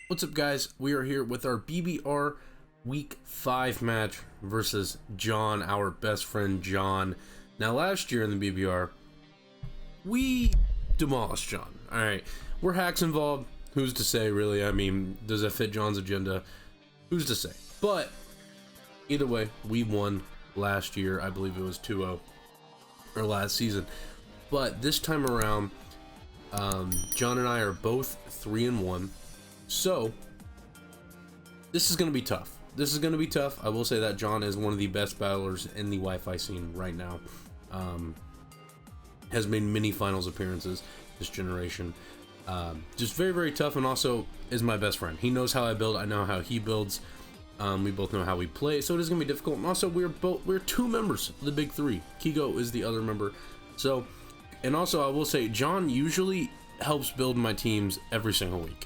What's up, guys? We are here with our BBR Week 5 match versus John, our best friend John. Now, last year in the BBR, we demolished John. Alright, were hacks involved? Who's to say, really? I mean, does that fit John's agenda? Who's to say? But, either way, we won last year. I believe it was 2-0, or last season. But this time around, John and I are both 3-1. So, this is going to be tough. This is going to be tough. I will say that John is one of the best battlers in the Wi-Fi scene right now. Has made many finals appearances this generation. Just very, very tough, and also is my best friend. He knows how I build. I know how he builds. We both know how we play, so it is going to be difficult. And also, we're two members of the big three. Kigo is the other member. So, and also, I will say, John usually helps build my teams every single week.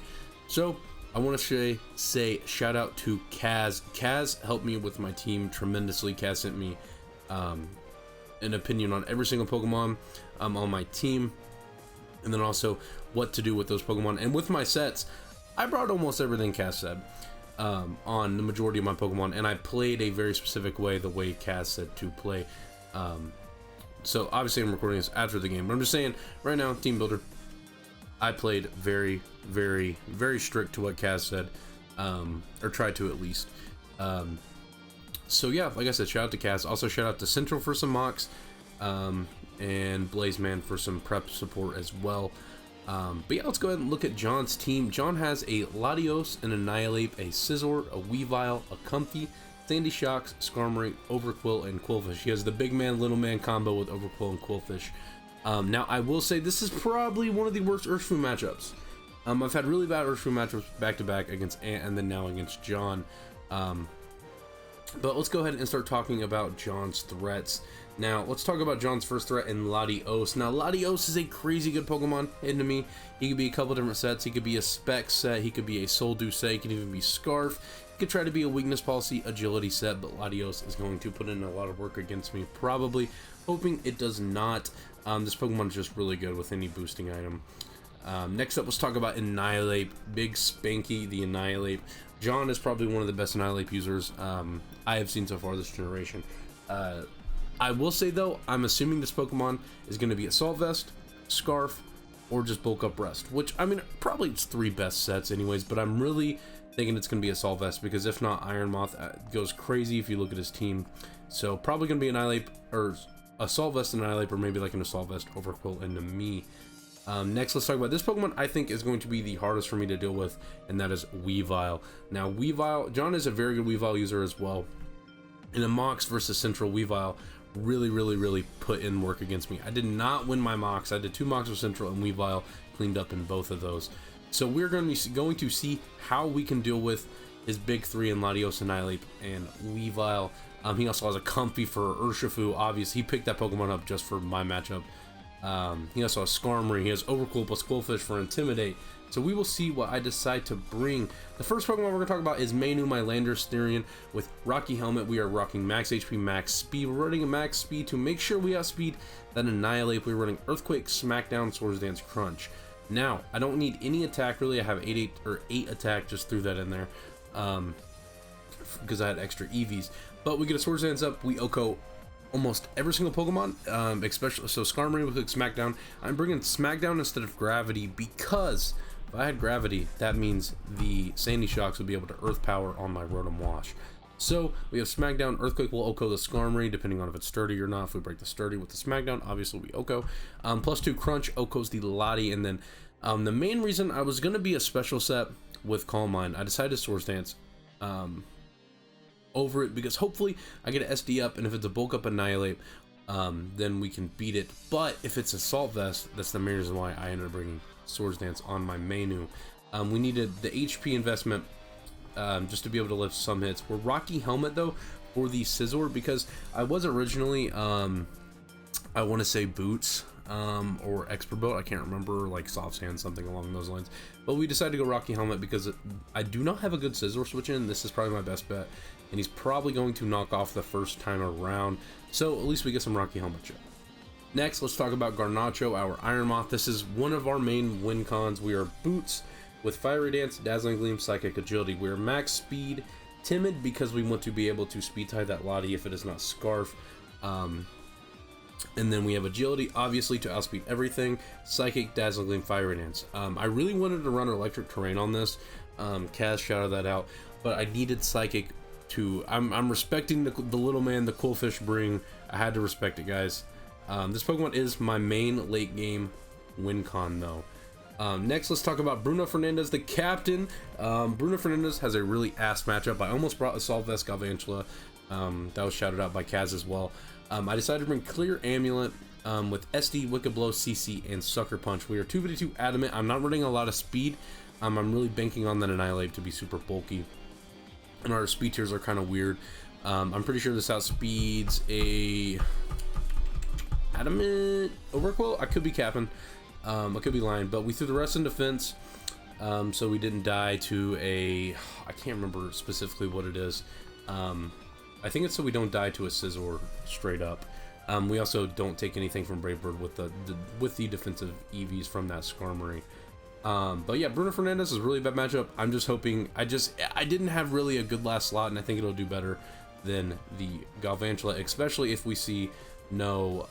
So, I want to say shout out to Kaz. Kaz helped me with my team tremendously. Kaz sent me an opinion on every single Pokemon on my team, and then also what to do with those Pokemon. And with my sets, I brought almost everything Kaz said on the majority of my Pokemon, and I played a very specific way, the way Kaz said to play. So, obviously, I'm recording this after the game, but I'm just saying, right now, Team Builder, I played very, very, very strict to what Kaz said, or tried to at least. So yeah, like I said, shout out to Kaz. Also shout out to Central for some mocks, and Blazeman for some prep support as well. But yeah, let's go ahead and look at John's team. John has a Latios, an Annihilate, a Scizor, a Weavile, a Comfey, Sandy Shocks, Skarmory, Overquill, and Quillfish. He has the big man, little man combo with Overquill and Quillfish. Now, I will say this is probably one of the worst Urshifu matchups. I've had really bad Urshifu matchups back-to-back against Ant and then now against John. But let's go ahead and start talking about John's threats. Now, let's talk about John's first threat in Latios. Now, Latios is a crazy good Pokemon, hidden to me. He could be a couple different sets. He could be a Spec set. He could be a Soul Dew set. He could even be Scarf. He could try to be a Weakness Policy, Agility set, but Latios is going to put in a lot of work against me, probably. Hoping it does not. This Pokemon is just really good with any boosting item. Next up, let's talk about Annihilate. Big Spanky, the Annihilate. John is probably one of the best Annihilate users I have seen so far this generation. I will say, though, I'm assuming this Pokemon is going to be Assault Vest, Scarf, or just Bulk Up Rest. Which, I mean, probably it's three best sets anyways, but I'm really thinking it's going to be Assault Vest, because if not, Iron Moth goes crazy if you look at his team. So, probably going to be Annihilate, or Assault Vest and Annihilate, or maybe like an Assault Vest, Overquill, into me. Next, let's talk about this Pokemon I think is going to be the hardest for me to deal with, and that is Weavile. Now, Weavile, John is a very good Weavile user as well. In a Mox versus Central, Weavile really put in work against me. I did not win my Mox. I did 2 Mox with Central, and Weavile cleaned up in both of those. So we're going to see how we can deal with his big three in Latios, Annihilate, and Weavile. He also has a Comfey for Urshifu. Obviously, he picked that Pokemon up just for my matchup. He also has Skarmory. He has Overquill plus Quillfish for Intimidate. So we will see what I decide to bring. The first Pokemon we're going to talk about is Mainu, my Landorus with Rocky Helmet. We are rocking Max HP, Max Speed. We're running a Max Speed to make sure we outspeed that Annihilate. We're running Earthquake, Smackdown, Swords Dance, Crunch. Now, I don't need any attack really. I have 8 attack, just threw that in there. Because I had extra EVs. But we get a Swords Dance up, we OHKO almost every single Pokemon, especially so Skarmory with Smackdown. I'm bringing Smackdown instead of Gravity, because if I had Gravity, that means the Sandy Shocks would be able to Earth Power on my Rotom Wash. So we have Smackdown. Earthquake will OHKO the Skarmory, depending on if it's sturdy or not. If we break the sturdy with the Smackdown, obviously we OHKO. +2 Crunch OHKOs the Lati, and then the main reason I was going to be a special set with Calm Mind, I decided to Swords Dance over it, because hopefully I get an SD up, and if it's a Bulk Up Annihilate, then we can beat it. But if it's Assault Vest, that's the main reason why I ended up bringing Swords Dance on my Mainu. We needed the HP investment just to be able to lift some hits. We're Rocky Helmet though for the Scizor, because I was originally I want to say Boots or Expert Boat, I can't remember, like Soft Sand, something along those lines. But we decided to go Rocky Helmet because I do not have a good Scizor switch in. This is probably my best bet, and he's probably going to knock off the first time around. So at least we get some Rocky Helmet check. Next, let's talk about Garnacho, our Iron Moth. This is one of our main win cons. We are Boots, with Fiery Dance, Dazzling Gleam, Psychic, Agility. We're max speed, Timid because we want to be able to speed tie that Lottie if it is not Scarf. And then we have Agility, obviously, to outspeed everything. Psychic, Dazzling Gleam, Fiery Dance. I really wanted to run Electric Terrain on this. Kaz shouted that out, but I needed Psychic to... I'm respecting the little man, the Cool Fish bring. I had to respect it, guys. This Pokemon is my main late game win con, though. Next, let's talk about Bruno Fernandez, the captain. Bruno Fernandez has a really ass matchup. I almost brought Assault Vest Galvantula. That was shouted out by Kaz as well. I decided to bring Clear Amulet with SD, Wicked Blow, CC, and Sucker Punch. We are 252 Adamant. I'm not running a lot of speed. I'm really banking on that Annihilate to be super bulky. And our speed tiers are kind of weird. I'm pretty sure this outspeeds a Adamant Overquill. I could be capping. I could be lying, but we threw the rest in defense. So we didn't die to a... I can't remember specifically what it is. I think it's so we don't die to a Scizor straight up. We also don't take anything from Brave Bird with the defensive EVs from that Skarmory. But yeah, Bruno Fernandez is a really bad matchup. I'm just hoping... I didn't have really a good last slot, and I think it'll do better than the Galvantula, especially if we see no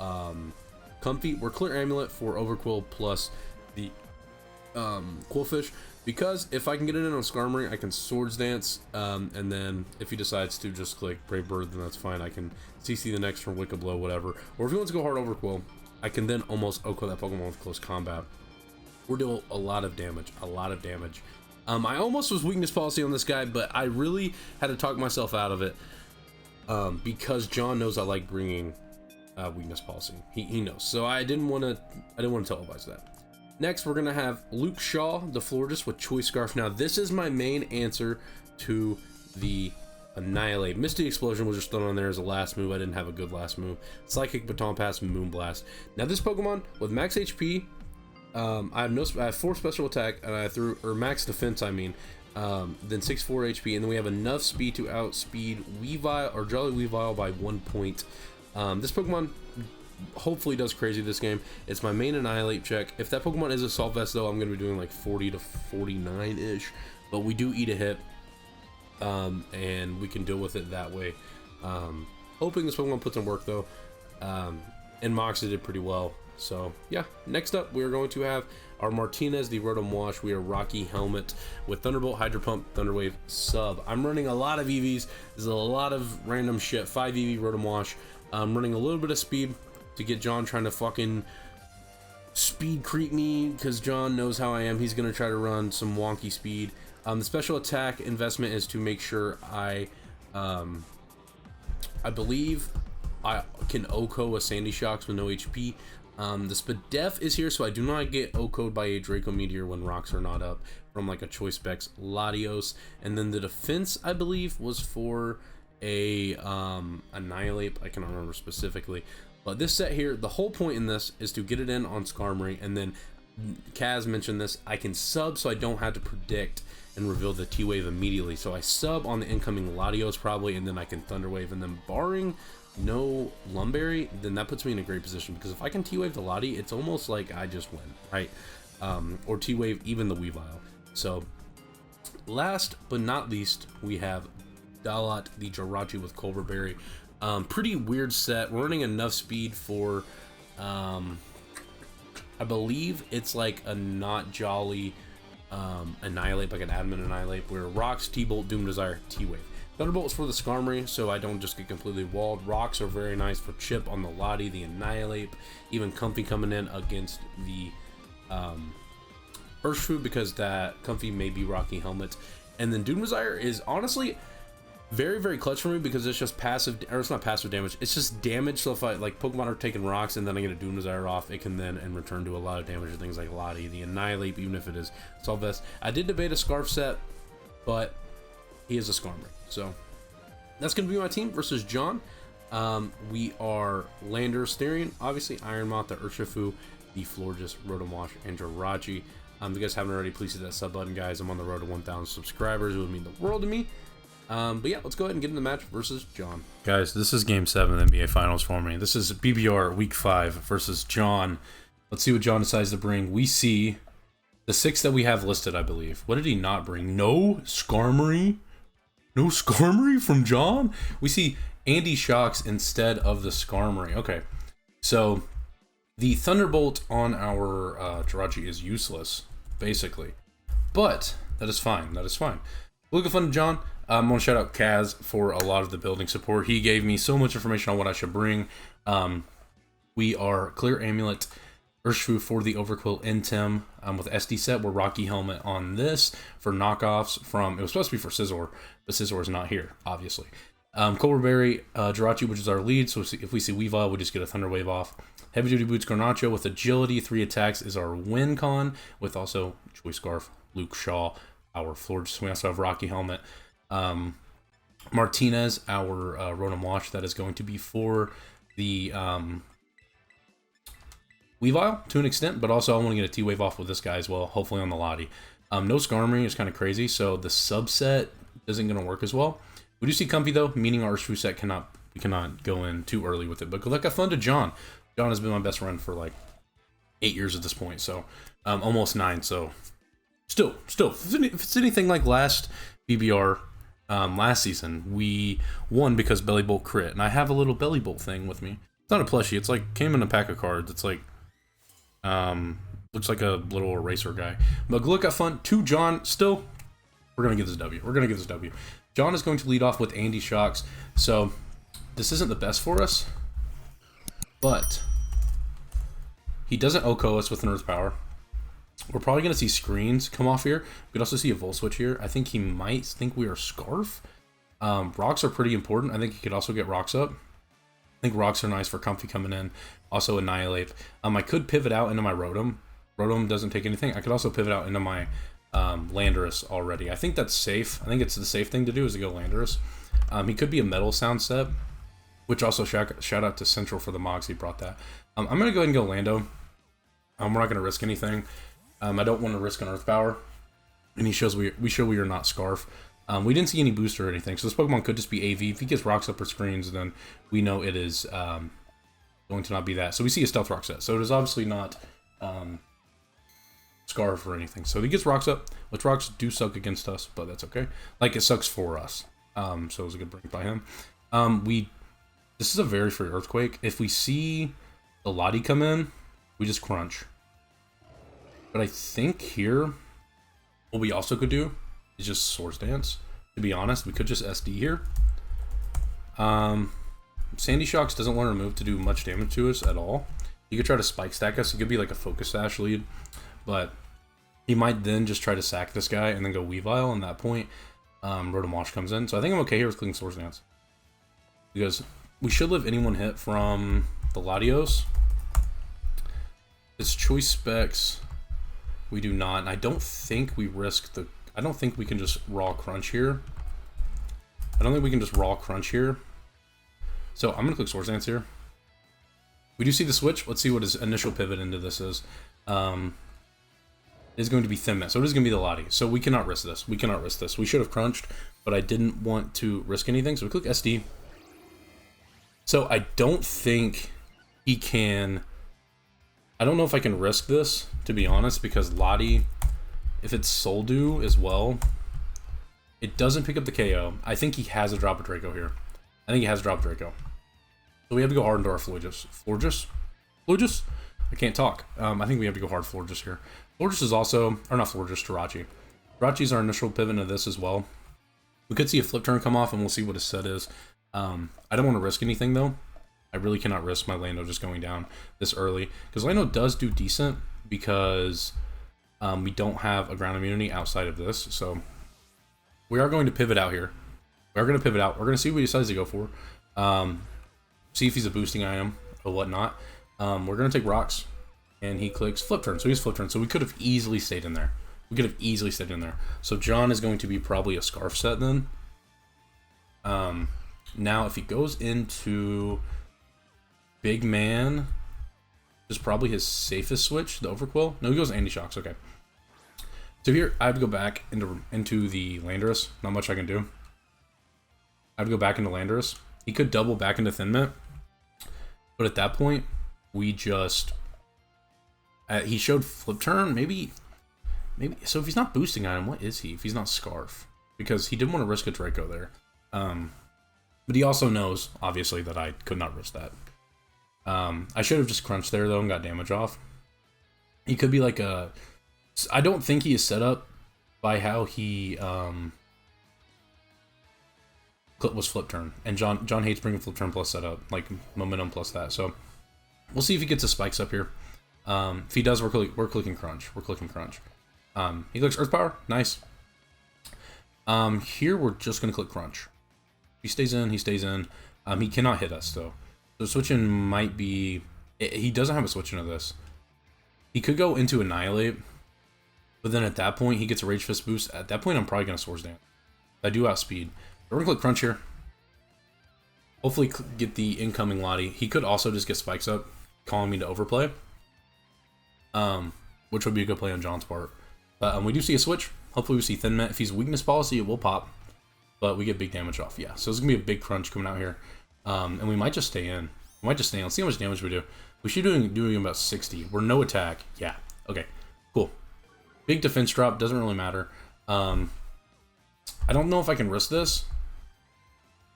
Comfy. We're Clear Amulet for Overquill plus the Quillfish, because if I can get it in on Skarmory, I can Swords Dance, and then if he decides to just click Brave Bird, then that's fine. I can CC the next from Wicked Blow, whatever. Or if he wants to go hard Overquill, I can then almost OHKO that Pokemon with close combat. We're doing a lot of damage, I almost was weakness policy on this guy, but I really had to talk myself out of it, because John knows I like bringing weakness policy. He knows, so I didn't want to televise that. Next, we're gonna have Luke Shaw, the Florist, with Choice Scarf. Now, this is my main answer to the Annihilate. Misty Explosion was just thrown on there as a last move. I didn't have a good last move. Psychic, Baton Pass, Moonblast. Now, this Pokemon with max HP, I have 4 special attack, and I threw, or max defense, I mean, then 64 HP, and then we have enough speed to outspeed Weavile or Jolly Weavile by 1 point. This Pokemon hopefully does crazy this game. It's my main Annihilate check. If that Pokemon is Assault Vest, though, I'm going to be doing like 40 to 49 ish, but we do eat a hit, and we can deal with it that way. Hoping this Pokemon puts in work, though, and Moxie did pretty well. So yeah, next up we're going to have our Martinez, the Rotom Wash. We are Rocky Helmet with Thunderbolt, Hydro Pump, Thunderwave, Sub. I'm running a lot of EVs. There's a lot of random shit. 5 EV Rotom Wash. I'm running a little bit of speed to get John trying to fucking speed creep me, because John knows how I am. He's going to try to run some wonky speed. The special attack investment is to make sure I believe I can OHKO a Sandy Shocks with no HP. The Spadef is here, so I do not get OHKO'd by a Draco Meteor when rocks are not up from like a Choice Specs Latios. And then the defense, I believe, was for a Annihilate. I cannot remember specifically. But this set here, the whole point in this is to get it in on Skarmory, and then Kaz mentioned this, I can sub so I don't have to predict and reveal the T-Wave immediately. So I sub on the incoming Latios probably, and then I can Thunder Wave, and then barring no Lumberry, then that puts me in a great position, because if I can T-Wave the Lottie, it's almost like I just win, right? Or T-Wave even the Weavile. So last but not least, we have Dalat, the Jirachi with Culver Berry. Pretty weird set. We're running enough speed for I believe it's like a not jolly Annihilate, like an Adamant Annihilate, where Rocks, T-Bolt, Doom Desire, T-Wave. Thunderbolt is for the Skarmory, so I don't just get completely walled. Rocks are very nice for Chip on the Lottie, the Annihilate, even Comfy coming in against the Urshifu, because that Comfy may be Rocky Helmet. And then Doom Desire is honestly very, very clutch for me, because it's just passive, or it's not passive damage, it's just damage. So if I, like, Pokemon are taking rocks and then I get a Doom Desire off, it can then in return do a lot of damage to things like Lottie, the Annihilate, even if it is Assault Vest. I did debate a Scarf set, but he is a Skarmory. So that's going to be my team versus John. We are Lander, Styrian, obviously Iron Moth, the Urshifu, the Florges, Rotom Wash, and Jirachi. If you guys haven't already, please hit that sub button, guys. I'm on the road to 1,000 subscribers. It would mean the world to me. But yeah, let's go ahead and get in the match versus John. Guys, this is Game 7 of the NBA Finals for me. This is BBR Week 5 versus John. Let's see what John decides to bring. We see The 6 that we have listed, I believe. What did he not bring? No Skarmory? No Skarmory from John? We see Andy Shocks instead of the Skarmory. Okay, so the Thunderbolt on our Jirachi is useless, basically. But that is fine. That is fine. Looking fun to John. I'm going to shout out Kaz for a lot of the building support. He gave me so much information on what I should bring. We are Clear Amulet, Urshifu for the Overquill Intem. With SD set, we're Rocky Helmet on this for knockoffs from, it was supposed to be for Scizor, but Scizor is not here, obviously. Cobra Berry, Jirachi, which is our lead, so if we see Weavile, we just get a Thunder Wave off. Heavy Duty Boots Garnacho with Agility, 3 attacks is our win con, with also Choice Scarf, Luke Shaw, our Florges. We also have Rocky Helmet. Martinez, our Rotom Wash, that is going to be for the Weavile to an extent, but also I want to get a T-Wave off with this guy as well, hopefully on the Lottie. No Skarmory is kind of crazy, so the subset isn't going to work as well. We do see Comfy though, meaning our Urshifu set we cannot go in too early with it. But good luck, have fun to John. John has been my best friend for like 8 years at this point, so almost 9. So still, if it's anything like last BBR last season, we won because Belly Bolt crit, and I have a little Belly Bolt thing with me. It's not a plushie. It's like came in a pack of cards. It's like looks like a little eraser guy. But good luck, have fun to John. Still, we're gonna get this W. We're gonna get this W. John is going to lead off with Andy Shocks. So this isn't the best for us, but he doesn't OHKO us with an Earth Power. We're probably going to see screens come off here. We could also see a Volt Switch here. I think he might think we are Scarf. Rocks are pretty important. I think he could also get Rocks up. I think Rocks are nice for Comfy coming in. Also Annihilate. I could pivot out into my Rotom. Rotom doesn't take anything. I could also pivot out into my Landorus already. I think that's safe. I think it's the safe thing to do is to go Landorus. He could be a Metal Sound set, which also shout out to Central for the Mogs. He brought that. I'm going to go ahead and go Lando. We're not going to risk anything. I don't want to risk an Earth Power. And he shows we show we are not Scarf. We didn't see any booster or anything, so this Pokemon could just be AV. If he gets Rocks up or screens, then we know it is going to not be that. So we see a Stealth Rock set. So it is obviously not Scarf or anything. So he gets Rocks up, which Rocks do suck against us, but that's okay. Like, it sucks for us. So it was a good break by him. This is a very free Earthquake. If we see the Lottie come in, we just crunch. But I think here, what we also could do is just Swords Dance. To be honest, we could just SD here. Sandy Shocks doesn't want to move to do much damage to us at all. He could try to Spike Stack us. It could be like a Focus Sash lead. But he might then just try to sack this guy and then go Weavile. And at that point, Rotom Wash comes in. So I think I'm okay here with clicking Swords Dance. Because we should live anyone hit from the Latios. His Choice Specs, we do not. And I don't think we risk the... I don't think we can just raw crunch here. So I'm going to click Swords Dance here. We do see the switch. Let's see what his initial pivot into this is. It's going to be Thin Mint. So it is going to be the Lottie. So we cannot risk this. We should have crunched, but I didn't want to risk anything. So we click SD. So I don't think he can... I don't know if I can risk this, to be honest, because Lottie, if it's Soldew as well, it doesn't pick up the KO. I think he has a drop of Draco here. So we have to go hard into our Florges. Florges? I can't talk. I think we have to go hard Florges here. Florges is also, or not Florges, Jirachi. Jirachi is our initial pivot into this as well. We could see a flip turn come off, and we'll see what his set is. I don't want to risk anything, though. I really cannot risk my Lando just going down this early. Because Lando does do decent, because we don't have a ground immunity outside of this. So we are going to pivot out here. We're going to see what he decides to go for. See if he's a boosting item or whatnot. We're going to take Rocks. And he clicks Flip Turn. So he's Flip Turn. So we could have easily stayed in there. So John is going to be probably a Scarf set then. Now if he goes into Big Man, is probably his safest switch, the Overquill. No, he goes Andy Shocks. Okay. So here I have to go back into the Landorus. Not much I can do. I have to go back into Landorus. He could double back into Thin Mint, but at that point, we just he showed Flip Turn. Maybe maybe, so if he's not boosting on him, what is he? If he's not Scarf, because he didn't want to risk a Draco there. But he also knows, obviously, that I could not risk that. I should have just crunched there, though, and got damage off. He could be like a... I don't think he is set up by how he was flip turn. And John hates bringing flip turn plus setup, like momentum plus that. So we'll see if he gets his spikes up here. If he does, we're clicking crunch. We're clicking crunch. He clicks Earth Power. Nice. Here, we're just going to click crunch. He stays in, he stays in. He cannot hit us, though. So switching might be... He doesn't have a switch into this. He could go into Annihilate, but then at that point, he gets a Rage Fist boost. At that point, I'm probably going to Swords Dance. I do outspeed. We're going to click crunch here. Hopefully get the incoming Lottie. He could also just get spikes up, calling me to overplay. Which would be a good play on John's part. But we do see a switch. Hopefully we see Thin Mint. If he's weakness policy, it will pop. But we get big damage off. Yeah, so it's going to be a big crunch coming out here. And we might just stay in. We might just stay in. Let's see how much damage we do. We should be doing about 60. We're no attack. Yeah. Okay. Cool. Big defense drop. Doesn't really matter. I don't know if I can risk this.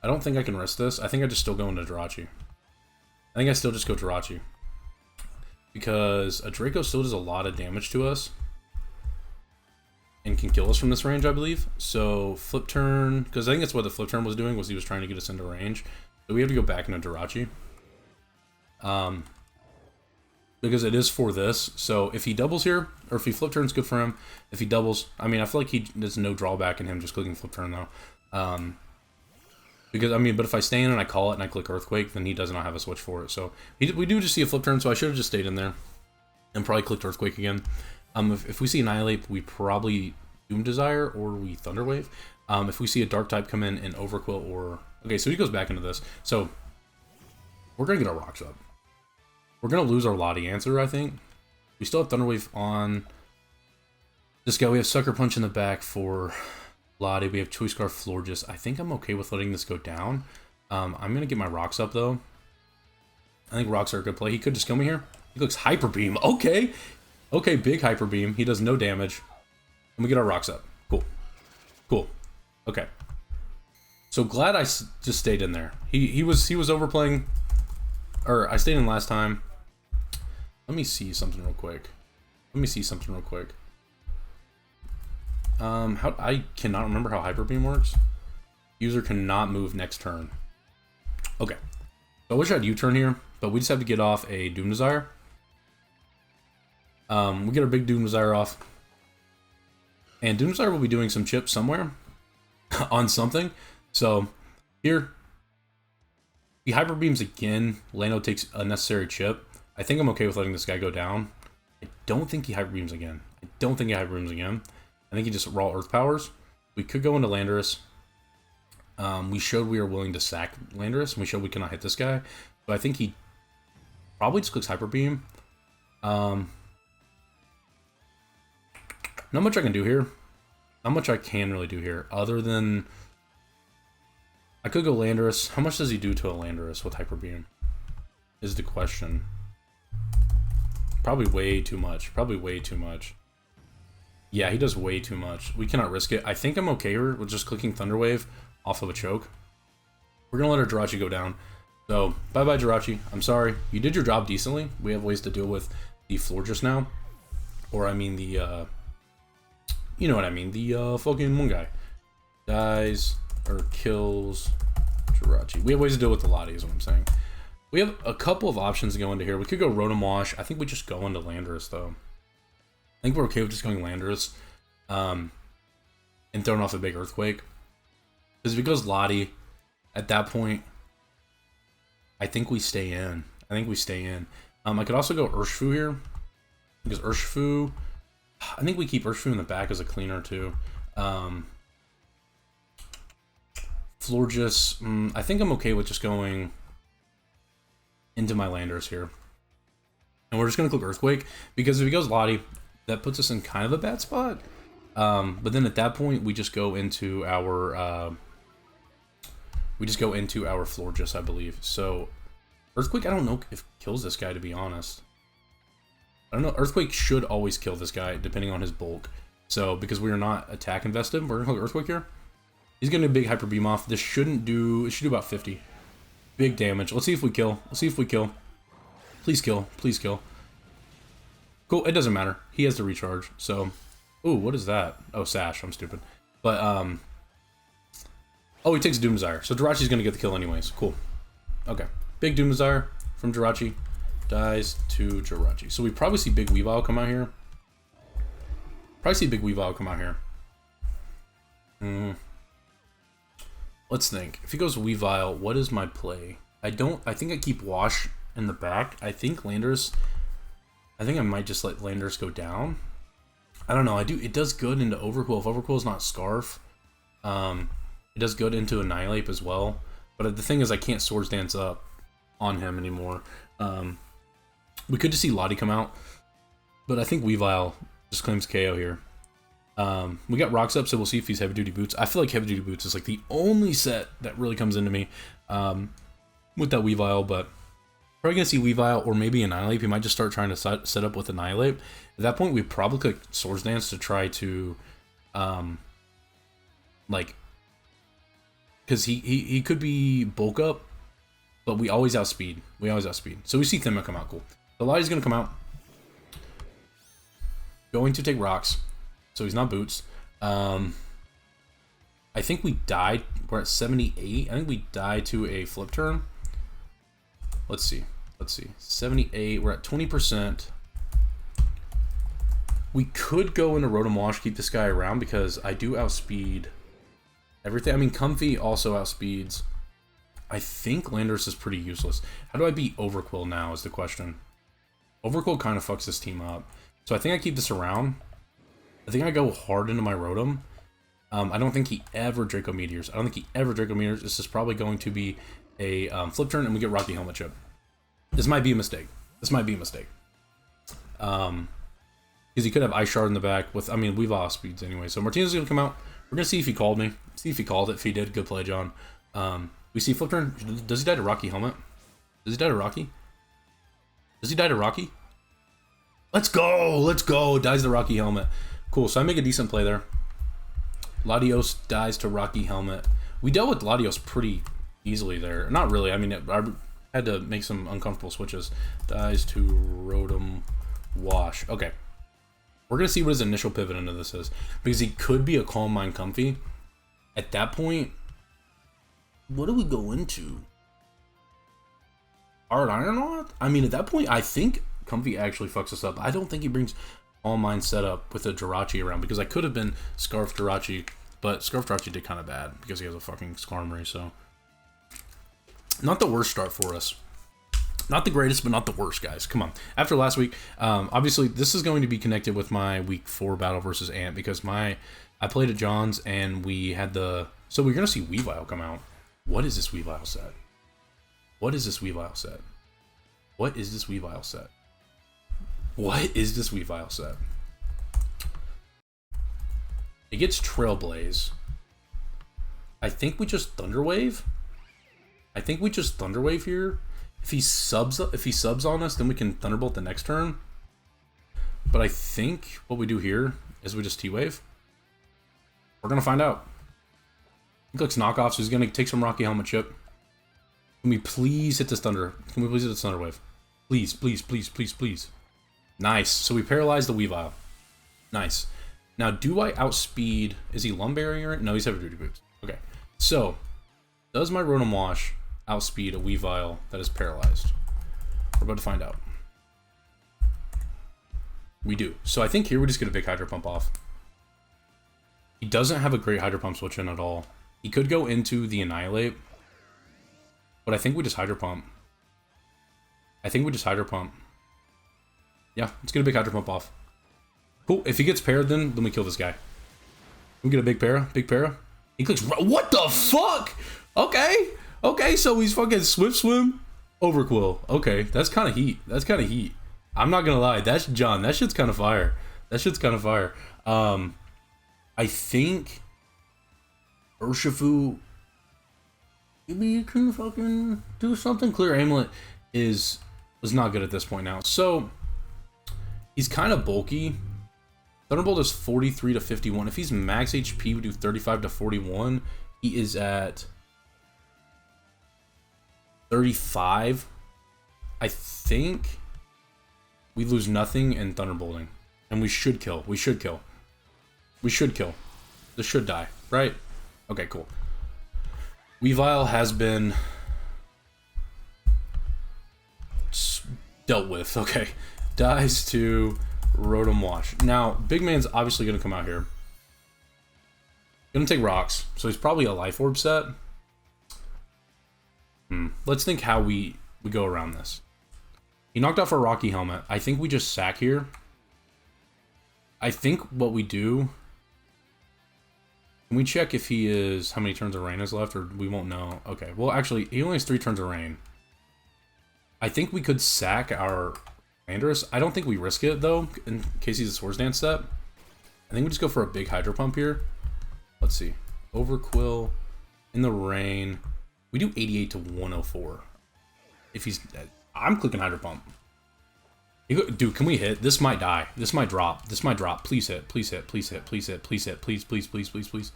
I don't think I can risk this. I think I just still go into Jirachi. I think I still just go Jirachi. Because a Draco still does a lot of damage to us. And can kill us from this range, I believe. So, flip turn... Because I think that's what the flip turn was doing, was he was trying to get us into range. So we have to go back into Jirachi. Because it is for this. So if he doubles here, or if he flip turns, good for him. If he doubles, I mean, I feel like there's no drawback in him just clicking flip turn, though. Because, I mean, but if I stay in and I call it and I click Earthquake, then he does not have a switch for it. So we do just see a flip turn, so I should have just stayed in there. And probably clicked Earthquake again. If we see Annihilate, we probably Doom Desire or we Thunder Wave. If we see a Dark type come in and Overquill or... Okay, so he goes back into this. So we're going to get our rocks up. We're going to lose our Lottie answer, I think. We still have Thunder Wave on this guy. We have Sucker Punch in the back for Lottie. We have Choice Scarf Florges. I think I'm okay with letting this go down. I'm going to get my rocks up, though. I think rocks are a good play. He could just kill me here. He looks Hyper Beam. Okay. Okay, big Hyper Beam. He does no damage. And we get our rocks up. Cool. Cool. Okay. So glad I just stayed in there. He was overplaying. Or I stayed in last time. Let me see something real quick. I cannot remember how Hyper Beam works. User cannot move next turn. Okay. So I wish I had U-turn here, but we just have to get off a Doom Desire. We get our big Doom Desire off. And Doom Desire will be doing some chips somewhere on something. So here, he Hyper Beams again. Lando takes a necessary chip. I think I'm okay with letting this guy go down. I don't think he Hyper Beams again. I think he just raw Earth Powers. We could go into Landorus. We showed we are willing to sack Landorus, and we showed we cannot hit this guy. But I think he probably just clicks Hyper Beam. Not much I can do here. Not much I can really do here, other than I could go Landorus. How much does he do to a Landorus with Hyper Beam? Is the question. Probably way too much. Yeah, he does way too much. We cannot risk it. I think I'm okay with just clicking Thunder Wave off of a choke. We're gonna let our Jirachi go down. So bye bye Jirachi. I'm sorry. You did your job decently. We have ways to deal with the Florges now, or I mean the you know what I mean, the fucking one guy dies or kills Jirachi. We have ways to deal with the Lottie, is what I'm saying. We have a couple of options to go into here. We could go Rotom Wash. I think we just go into Landorus, though. I think we're okay with just going Landorus and throwing off a big Earthquake. Because if it goes Lottie, at that point, I think we stay in. I could also go Urshifu here. Because Urshifu... I think we keep Urshifu in the back as a cleaner, too. Florges... I think I'm okay with just going into my Landorus here. And we're just going to click Earthquake. Because if he goes Lottie, that puts us in kind of a bad spot. But then at that point, we just go into our... Florges, I believe. So, Earthquake, I don't know if it kills this guy, to be honest. I don't know. Earthquake should always kill this guy, depending on his bulk. So because we are not attack invested, we're gonna click Earthquake here. He's gonna do a big Hyper Beam off. This shouldn't do, it should do about 50. Big damage. Let's see if we kill. Let's see if we kill. Please kill. Please kill. Cool, it doesn't matter. He has to recharge, so... Ooh, what is that? Oh, Sash, I'm stupid. But, oh, he takes Doom Desire, so Jirachi's gonna get the kill anyways. Cool. Okay. Big Doom Desire from Jirachi. Dies to Jirachi. So we probably see Big Weavile come out here. Probably see Big Weavile come out here. Let's think. If he goes Weavile, what is my play? I think I keep Wash in the back. I think Landers... I think I might just let Landers go down. I don't know. It does good into Overquill. If Overquill is not Scarf, it does good into Annihilate as well. But the thing is, I can't Swords Dance up on him anymore. We could just see Lottie come out, but I think Weavile just claims KO here. We got Rocks up, so we'll see if he's Heavy Duty Boots. I feel like Heavy Duty Boots is like the only set that really comes into me with that Weavile, but probably gonna see Weavile or maybe Annihilate. He might just start trying to set up with Annihilate. At that point, we probably click Swords Dance to try to, like, because he could be bulk up, but we always outspeed. So we see Thema come out. Cool. The Lottie's gonna come out. Going to take Rocks, so he's not Boots. I think we died. We're at 78. I think we died to a flip turn. Let's see. 78. We're at 20%. We could go into Rotom Wash, keep this guy around because I do outspeed everything. I mean, Comfy also outspeeds. I think Landers is pretty useless. How do I beat Overquill now is the question. Overquill kind of fucks this team up. So I think I keep this around. I think I go hard into my Rotom. I don't think he ever Draco Meteors. This is probably going to be a flip turn and we get Rocky Helmet Chip. This might be a mistake. Because he could have Ice Shard in the back with, I mean, we've off speeds anyway. So Martinez is going to come out. We're going to see if he called me. See if he called it. If he did, good play, John. We see flip turn. Does he die to Rocky Helmet? Does he die to Rocky? Let's go. Dies to Rocky Helmet. Cool, so I make a decent play there. Latios dies to Rocky Helmet. We dealt with Latios pretty easily there. Not really. I mean, I had to make some uncomfortable switches. Dies to Rotom Wash. Okay. We're going to see what his initial pivot into this is. Because he could be a Calm Mind Comfy. At that point, what do we go into? Hard Iron? I mean, at that point, I think Comfy actually fucks us up. I don't think he brings All Mine setup with a Jirachi around. Because I could have been Scarf Jirachi. But Scarf Jirachi did kind of bad. Because he has a fucking Skarmory, so... Not the worst start for us. Not the greatest, but not the worst, guys. Come on. After last week, obviously, this is going to be connected with my week 4 battle versus Ant because I played at John's and we had the... So we're going to see Weavile come out. What is this Weavile set? It gets Trailblaze. I think we just Thunder Wave here. If he subs on us, then we can Thunderbolt the next turn. But I think what we do here is we just T-Wave. We're gonna find out. He clicks knockoff, so he's gonna take some Rocky Helmet Chip. Can we please hit this Thunder? Can we please hit this Thunder Wave? Please, please, please, please, please. Nice. So we paralyze the Weavile. Nice. Now, do I outspeed? Is he Lum Barrier? No, he's Heavy Duty Boots. Okay. So, does my Rotom Wash outspeed a Weavile that is paralyzed? We're about to find out. We do. So I think here we just get a big Hydro Pump off. He doesn't have a great Hydro Pump switch in at all. He could go into the Annihilate, but I think we just Hydro Pump. Yeah, let's get a big Hydro Pump off. Cool. If he gets paired, then we kill this guy. We get a big para. He clicks. What the fuck? Okay, so he's fucking Swift Swim, Overquill. Okay, that's kind of heat. I'm not gonna lie, that's John. That shit's kind of fire. I think Urshifu, maybe you can fucking do something. Clear Amulet was not good at this point now. So he's kind of bulky, Thunderbolt is 43 to 51. If he's max HP, we do 35 to 41. He is at 35. I think we lose nothing in Thunderbolting. And we should kill. We should kill. We should kill. This should die, right? Okay, cool. Weavile has been dealt with. Okay. Dies to Rotom Wash. Now, Big Man's obviously going to come out here. Going to take rocks. So he's probably a Life Orb set. Let's think how we go around this. He knocked off our Rocky Helmet. I think we just sack here. I think what we do... Can we check if he is... How many turns of rain is left? Or we won't know. Okay. Well, actually, he only has 3 turns of rain. I think we could sack our Landorus. I don't think we risk it, though, in case he's a Swords Dance set. I think we just go for a big Hydro Pump here. Let's see. Overquill. In the rain. We do 88 to 104. If he's... I'm clicking Hydro Pump. Dude, can we hit? This might die. This might drop. This might drop. Please hit. Please hit. Please hit. Please hit. Please hit. Please, please, please, please, please.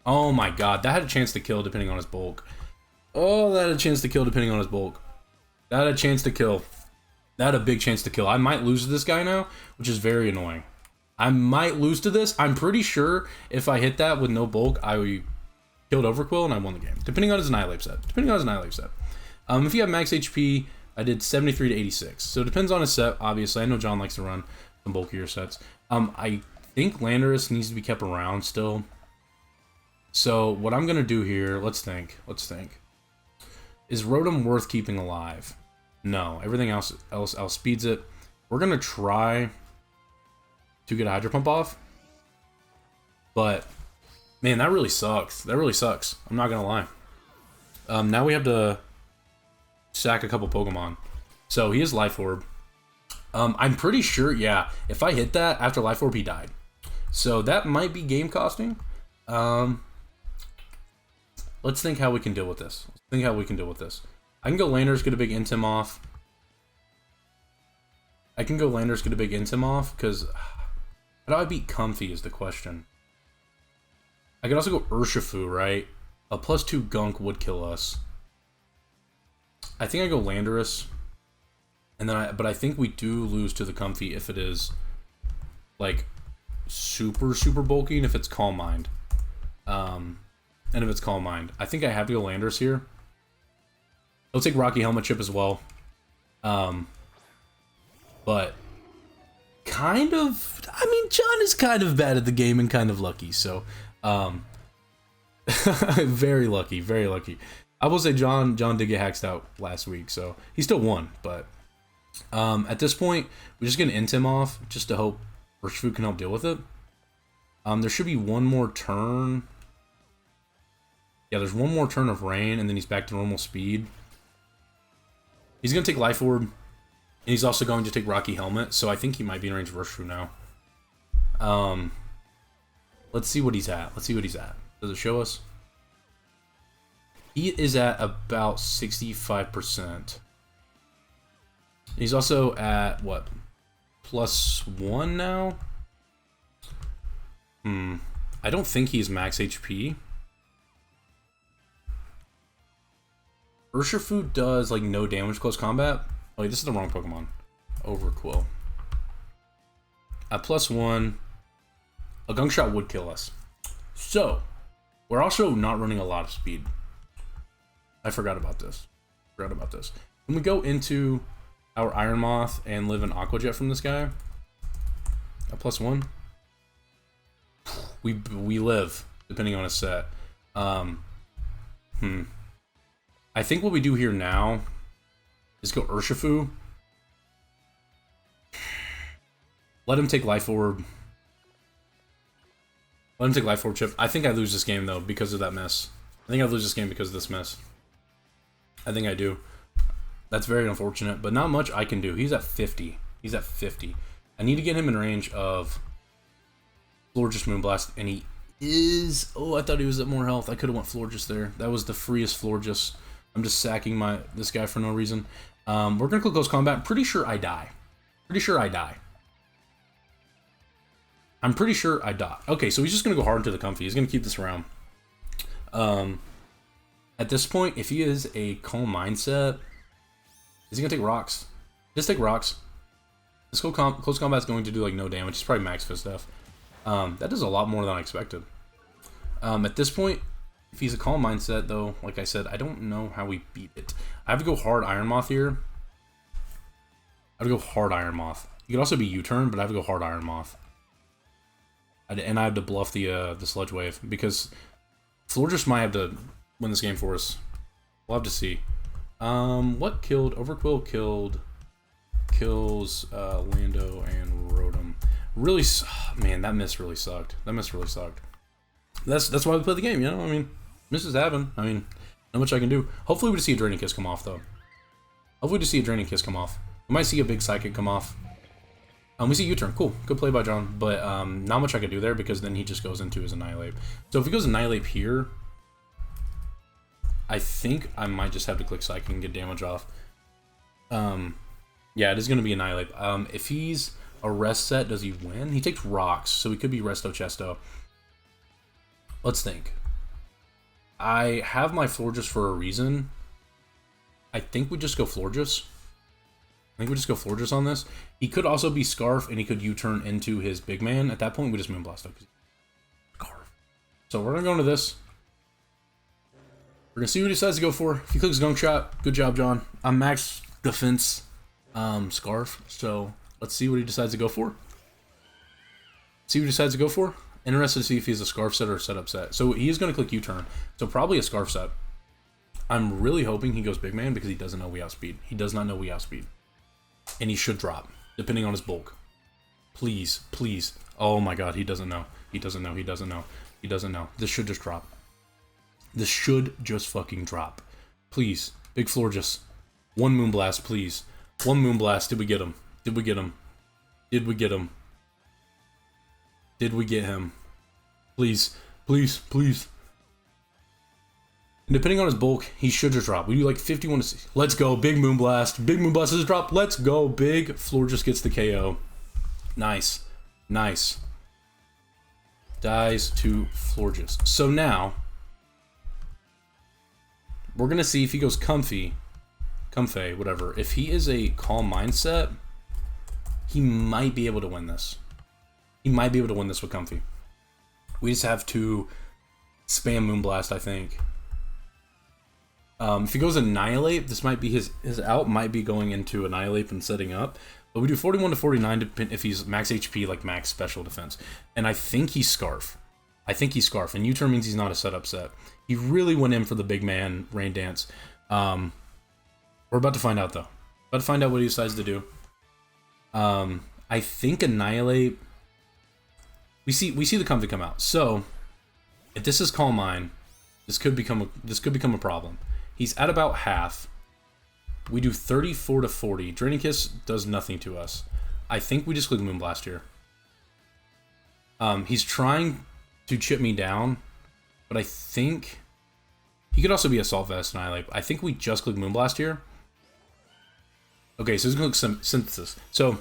Oh my god. That had a chance to kill depending on his bulk. Oh, that had a chance to kill depending on his bulk. That had a chance to kill. That had a big chance to kill. I might lose to this guy now, which is very annoying. I might lose to this. I'm pretty sure if I hit that with no bulk, I killed Overquill and I won the game. Depending on his Annihilate set. Depending on his Annihilate set. If you have max HP, I did 73 to 86. So it depends on his set, obviously. I know John likes to run some bulkier sets. I think Landorus needs to be kept around still. So what I'm going to do here, let's think. Is Rotom worth keeping alive? No. Everything else outspeeds it. We're going to try to get a Hydro Pump off. But, man, that really sucks. That really sucks. I'm not going to lie. Now we have to sack a couple Pokemon. So he has Life Orb. I'm pretty sure, yeah, if I hit that after Life Orb, he died. So that might be game costing. Let's think how we can deal with this. I can go Landers, get a big Intim off. Because how do I beat Comfy is the question. I could also go Urshifu, right? A +2 Gunk would kill us. I think I go Landorus. And then but I think we do lose to the Comfy if it is like super bulky and if it's Calm Mind. And if it's Calm Mind. I think I have to go Landorus here. I'll take Rocky Helmet Chip as well. But kind of, I mean, John is kind of bad at the game and kind of lucky, so very lucky. I will say John did get hacked out last week, so he still won, but at this point, we're just gonna Intim off just to hope Urshifu can help deal with it. There should be one more turn. Yeah, there's one more turn of rain, and then he's back to normal speed. He's going to take Life Orb, and he's also going to take Rocky Helmet, so I think he might be in range of Urshifu now. Let's see what he's at. Does it show us? He is at about 65%. He's also at, what, +1 now? I don't think he's max HP. Urshifu does, like, no damage close combat. Oh, wait, this is the wrong Pokemon. Overquill. At +1, a Gunk Shot would kill us. So, we're also not running a lot of speed. I forgot about this. When we go into our Iron Moth and live an Aqua Jet from this guy, a +1, we live, depending on his set. I think what we do here now is go Urshifu. Let him take Life Orb. Chip. I think I lose this game, though, because of that miss. I think I lose this game because of this miss. I think I do. That's very unfortunate, but not much I can do. He's at 50. I need to get him in range of Florges Moonblast, and he is... Oh, I thought he was at more health. I could have went Florges there. That was the freest Florges. I'm just sacking this guy for no reason. We're going to click Close Combat. I'm pretty sure I die. I'm pretty sure I dot. Okay, so he's just gonna go hard into the comfy. He's gonna keep this around. At this point, if he is a calm mindset, is he gonna take rocks? Just take rocks. This close combat is going to do like no damage. It's probably max fist def. That does a lot more than I expected. At this point, if he's a calm mindset, though, like I said, I don't know how we beat it. I have to go hard Iron Moth here. I have to go hard Iron Moth. You could also be U-turn, but I have to go hard Iron Moth. And I have to bluff the Sludge Wave, because Florges might have to win this game for us. We'll have to see. What killed? Overquill kills Lando and Rotom. Really, man, that miss really sucked. That miss really sucked. That's why we play the game, you know? I mean, misses happen. I mean, not much I can do. Hopefully we just see a Draining Kiss come off, though. Hopefully we just see a Draining Kiss come off. We might see a big Psychic come off. We see U-turn. Cool. Good play by John. But not much I could do there, because then he just goes into his Annihilate. So if he goes Annihilate here, I think I might just have to click Psychic and get damage off. Yeah, it is going to be Annihilate. If he's a rest set, does he win? He takes rocks, so he could be Resto Chesto. Let's think. I have my Florges for a reason. I think we just go Florges. I think we just go Florges on this. He could also be Scarf, and he could U-turn into his big man. At that point, we just Moonblast him. Scarf. So we're going to go into this. We're going to see what he decides to go for. If he clicks Gunk Shot, good job, John. I'm max defense Scarf, so let's see what he decides to go for. See what he decides to go for. Interested to see if he's a Scarf set or a setup set. So he is going to click U-turn, so probably a Scarf set. I'm really hoping he goes big man, because he doesn't know we outspeed. He does not know we outspeed. And he should drop, depending on his bulk. Please, please. Oh my god, he doesn't know. He doesn't know, he doesn't know. He doesn't know. This should just drop. This should just fucking drop. Please. Big Florges. One Moonblast, please. One Moonblast. Did we get him? Did we get him? Did we get him? Did we get him? Please. Please. Please. And depending on his bulk, he should just drop. We do like 51 to 6. Let's go. Big Moonblast. Big Moonblast is drop. Let's go. Big Florges gets the KO. Nice. Nice. Dies to Florges. So now, we're going to see if he goes Comfy, whatever. If he is a calm mindset, he might be able to win this. He might be able to win this with Comfy. We just have to spam Moonblast, I think. If he goes Annihilate, this might be his out might be going into Annihilate and setting up. But we do 41 to 49 if he's max HP, like max special defense. And I think he's Scarf. I think he's Scarf. And U-turn means he's not a setup set. He really went in for the big man Rain Dance. We're about to find out, though. About to find out what he decides to do. I think Annihilate. We see the Comfy come out. So if this is Calm Mind, this could become a problem. He's at about half. We do 34 to 40. Draining Kiss does nothing to us. I think we just click Moonblast here. He's trying to chip me down, but I think he could also be Assault Vest and Annihilate. I think we just click Moonblast here. Okay, so he's going to click Synthesis. So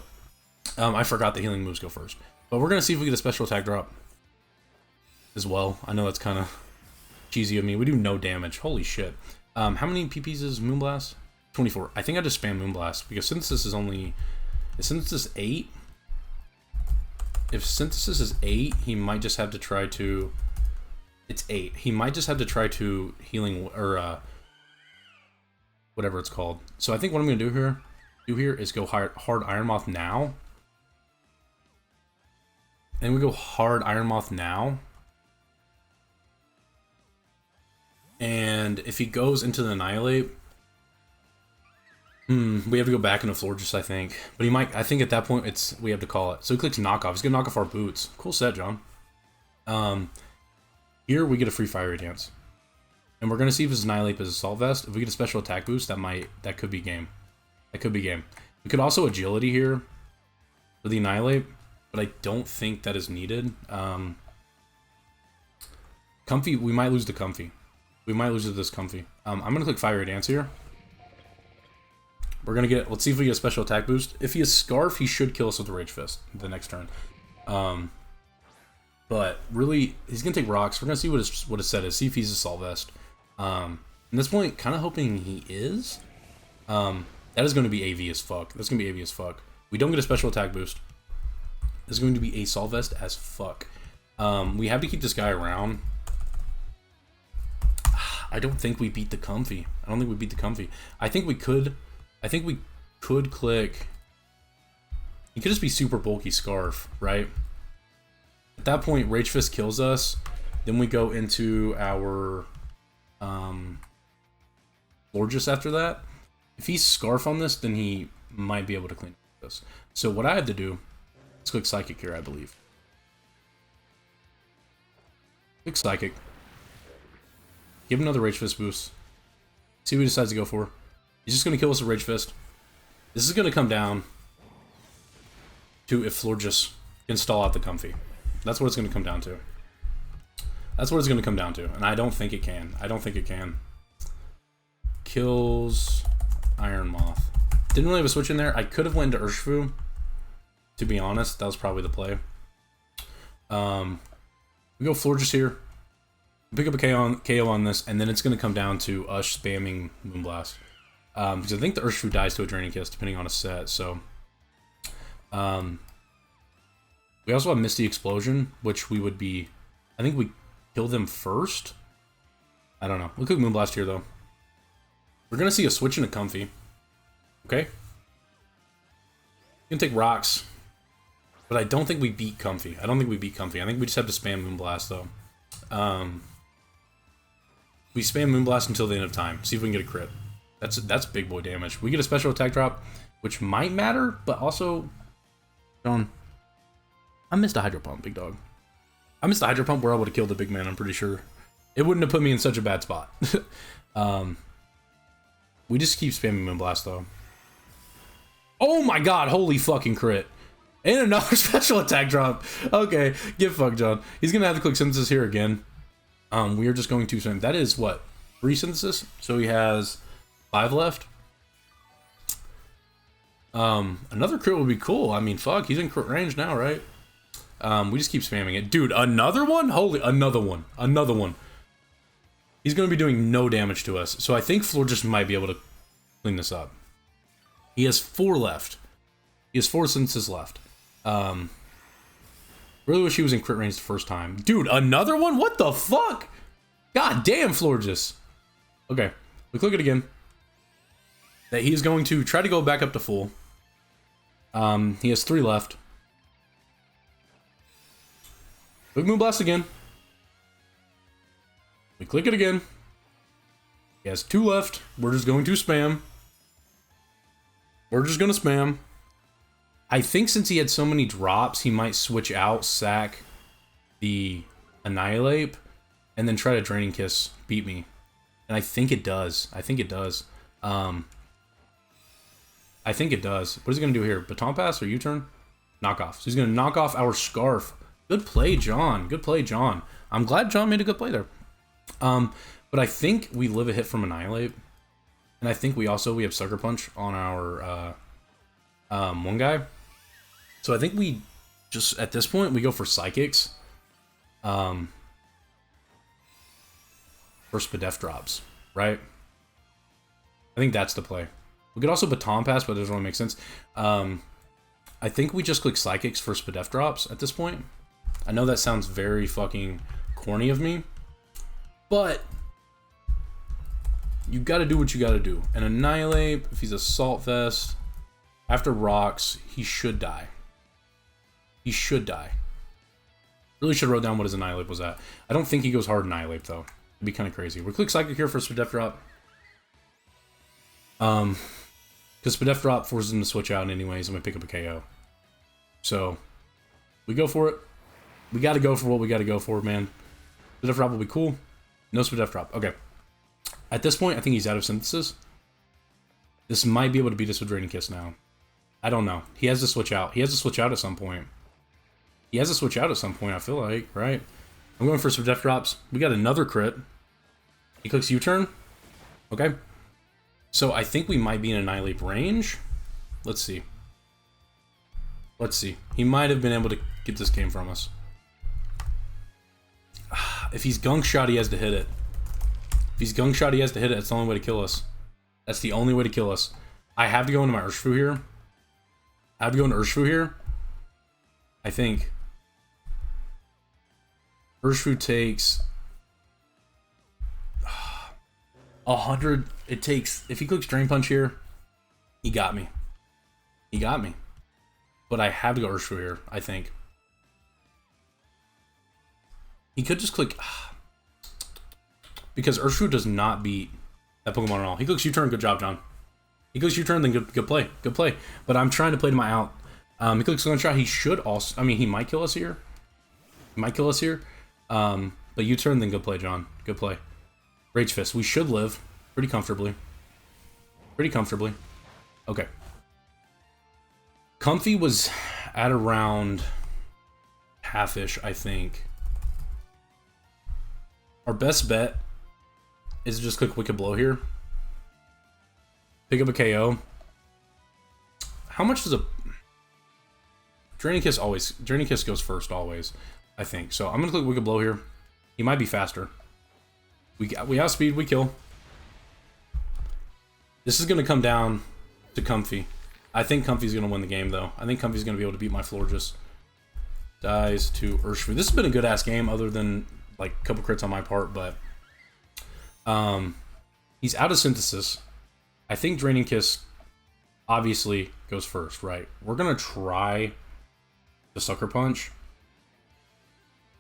I forgot the healing moves go first. But we're going to see if we get a special attack drop as well. I know that's kind of cheesy of me. We do no damage. Holy shit. How many PPs is Moonblast? 24. I think I just spam Moonblast, because Synthesis is only... Is Synthesis 8? If Synthesis is 8, he might just have to try to... It's 8. He might just have to try to healing, or whatever it's called. So I think what I'm going to do here is go hard Iron Moth now. And we go hard Iron Moth now. And if he goes into the Annihilate, we have to go back into Florges, I think. But he might, I think at that point, we have to call it. So he clicks Knockoff. He's going to knock off our boots. Cool set, John. Here we get a free Fiery Dance. And we're going to see if his Annihilate is Assault Vest. If we get a special attack boost, that could be game. That could be game. We could also Agility here for the Annihilate, but I don't think that is needed. Comfy, we might lose to Comfy. We might lose to this Comfy. I'm going to click Fiery Dance here. We're going to get... Let's see if we get a special attack boost. If he is Scarf, he should kill us with the Rage Fist the next turn. But really, he's going to take rocks. We're going to see what his set is. See if he's Assault Vest. At this point, kind of hoping he is. That is going to be AV as fuck. That's going to be AV as fuck. We don't get a special attack boost. This is going to be Assault Vest as fuck. We have to keep this guy around. I don't think we beat the Comfy. I don't think we beat the Comfy. I think we could click. He could just be super bulky Scarf, right? At that point, Rage Fist kills us. Then we go into our Florges after that. If he's Scarf on this, then he might be able to clean up this. So what I have to do is click Psychic here, I believe. Click Psychic. Give him another Rage Fist boost. See what he decides to go for. He's just going to kill us with Rage Fist. This is going to come down to if Florges can stall out the Comfy. That's what it's going to come down to. That's what it's going to come down to. And I don't think it can. I don't think it can. Kills Iron Moth. Didn't really have a switch in there. I could have went to Urshifu. To be honest, that was probably the play. We go Florges here. Pick up a KO on this, and then it's going to come down to us spamming Moonblast. Because I think the Urshifu dies to a Draining Kiss, depending on a set, so... we also have Misty Explosion, which we would be... I think we kill them first? I don't know. We'll click Moonblast here, though. We're going to see a switch in a Comfy. Okay? We can take rocks. But I don't think we beat Comfy. I don't think we beat Comfy. I think we just have to spam Moonblast, though. We spam Moonblast until the end of time. See if we can get a crit. That's big boy damage. We get a special attack drop, which might matter, but also... John, I missed a Hydro Pump, big dog. I missed a Hydro Pump where I would have killed the big man, I'm pretty sure. It wouldn't have put me in such a bad spot. We just keep spamming Moonblast, though. Oh my god, holy fucking crit. And another special attack drop. Okay, get fucked, John. He's going to have to click Synthesis here again. We are just going to swim. That is, what, 3 Synthesis? So he has 5 left. Another crit would be cool. I mean, fuck, he's in crit range now, right? We just keep spamming it. Dude, another one? Holy, another one. Another one. He's going to be doing no damage to us. So I think Florges might be able to clean this up. He has 4 left. He has 4 Synthesis left. Really wish he was in crit range the first time. Dude, another one? What the fuck? God damn, Florges. Okay, we click it again. That he is going to try to go back up to full. He has 3 left. Click Moonblast again. We click it again. He has 2 left. We're just going to spam. We're just going to spam. I think since he had so many drops, he might switch out, sack the Annihilate, and then try to Draining Kiss beat me. And I think it does. I think it does. I think it does. What is he going to do here? Baton Pass or U-turn? Knock off. So he's going to knock off our Scarf. Good play, John. Good play, John. I'm glad John made a good play there. But I think we live a hit from Annihilate. And I think we have Sucker Punch on our one guy. So I think we just, at this point, we go for Psychics. For Spadef drops, right? I think that's the play. We could also Baton Pass, but it doesn't really make sense. I think we just click Psychics for Spadef drops at this point. I know that sounds very fucking corny of me, but you gotta do what you gotta do. And Annihilate, if he's Assault Vest, after rocks, he should die. He should die. Really should have wrote down what his Annihilate was at. I don't think he goes hard Annihilate, though. It'd be kind of crazy. We'll click Psychic here for Spadef drop. Because Spadef drop forces him to switch out anyways, and we pick up a KO. So, we go for it. We gotta go for what we gotta go for, man. Spadef drop will be cool. No Spadef drop. Okay. At this point, I think he's out of Synthesis. This might be able to beat us with Draining Kiss now. I don't know. He has to switch out. He has to switch out at some point. He has to switch out at some point, I feel like, right? I'm going for some Def Drops. We got another crit. He clicks U-turn. Okay. So I think we might be in Annihilate range. Let's see. Let's see. He might have been able to get this game from us. If he's gunk shot, he has to hit it. If he's gunk shot, he has to hit it. That's the only way to kill us. That's the only way to kill us. I have to go into my Urshifu here. I have to go into Urshifu here. I think. Urshifu takes 100. It takes, if he clicks Drain Punch here, he got me. He got me. But I have to go Urshifu here, I think. He could just click, because Urshifu does not beat that Pokemon at all. He clicks U-turn, good job, John. He clicks U-turn, then good play, good play. But I'm trying to play to my out. He clicks Gunshot, he should also, I mean, he might kill us here. He might kill us here. But U-turn, then good play, John. Good play. Rage Fist, we should live pretty comfortably. Pretty comfortably. Okay. Comfy was at around half-ish, I think. Our best bet is to just click Wicked Blow here. Pick up a KO. How much does a... Draining Kiss always... Draining Kiss goes first always, I think. So I'm going to click Wicked Blow here. He might be faster. We outspeed, we kill. This is going to come down to Comfy. I think Comfy's going to win the game, though. I think Comfy's going to be able to beat my Florges. Dies to Urshifu. This has been a good-ass game, other than, like, a couple crits on my part, but... he's out of Synthesis. I think Draining Kiss obviously goes first, right? We're going to try the Sucker Punch.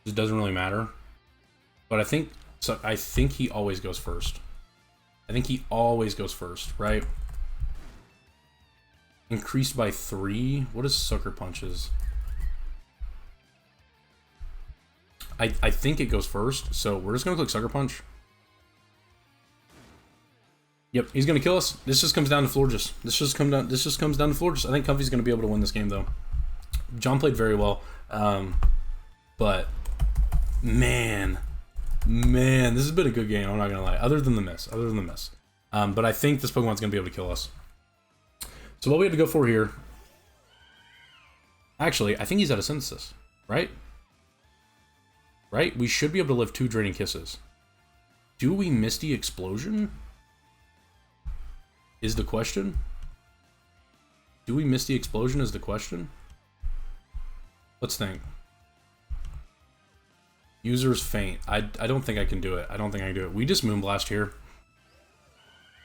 It doesn't really matter. But I think he always goes first. I think he always goes first, right? Increased by 3. What is Sucker Punches? I think it goes first, so we're just gonna click Sucker Punch. Yep, he's gonna kill us. This just comes down to Florges. This just comes down to Florges. I think Comfy's gonna be able to win this game, though. John played very well, but man, this has been a good game. I'm not gonna lie. Other than the miss. But I think this Pokemon's gonna be able to kill us. So what we have to go for here... Actually, I think he's out of Synthesis, right? Right? We should be able to live 2 Draining Kisses. Do we Misty Explosion? Is the question. Do we Misty Explosion is the question? Let's think. User's Faint. I don't think I can do it. I don't think I can do it. We just Moonblast here.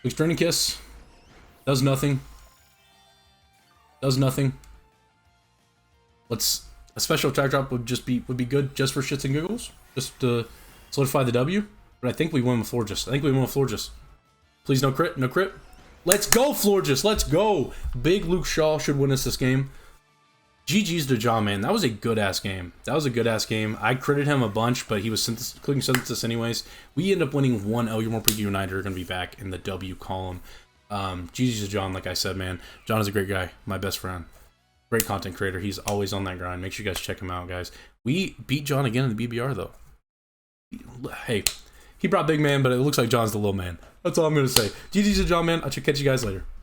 Looks Draining Kiss. Does nothing. Does nothing. Let's... A special attack drop would be good just for shits and giggles. Just to solidify the W. But I think we win with Florges. Please no crit, no crit. Let's go, Florges. Let's go. Big Luke Shaw should win us this game. GG's to John, man. That was a good-ass game. I critted him a bunch, but he was clicking Synthesis anyways. We end up winning 1-0. Your more Pikachu United are going to be back in the W column. GG's to John, like I said, man. John is a great guy. My best friend. Great content creator. He's always on that grind. Make sure you guys check him out, guys. We beat John again in the BBR, though. Hey, he brought big man, but it looks like John's the little man. That's all I'm going to say. GG's to John, man. I'll catch you guys later.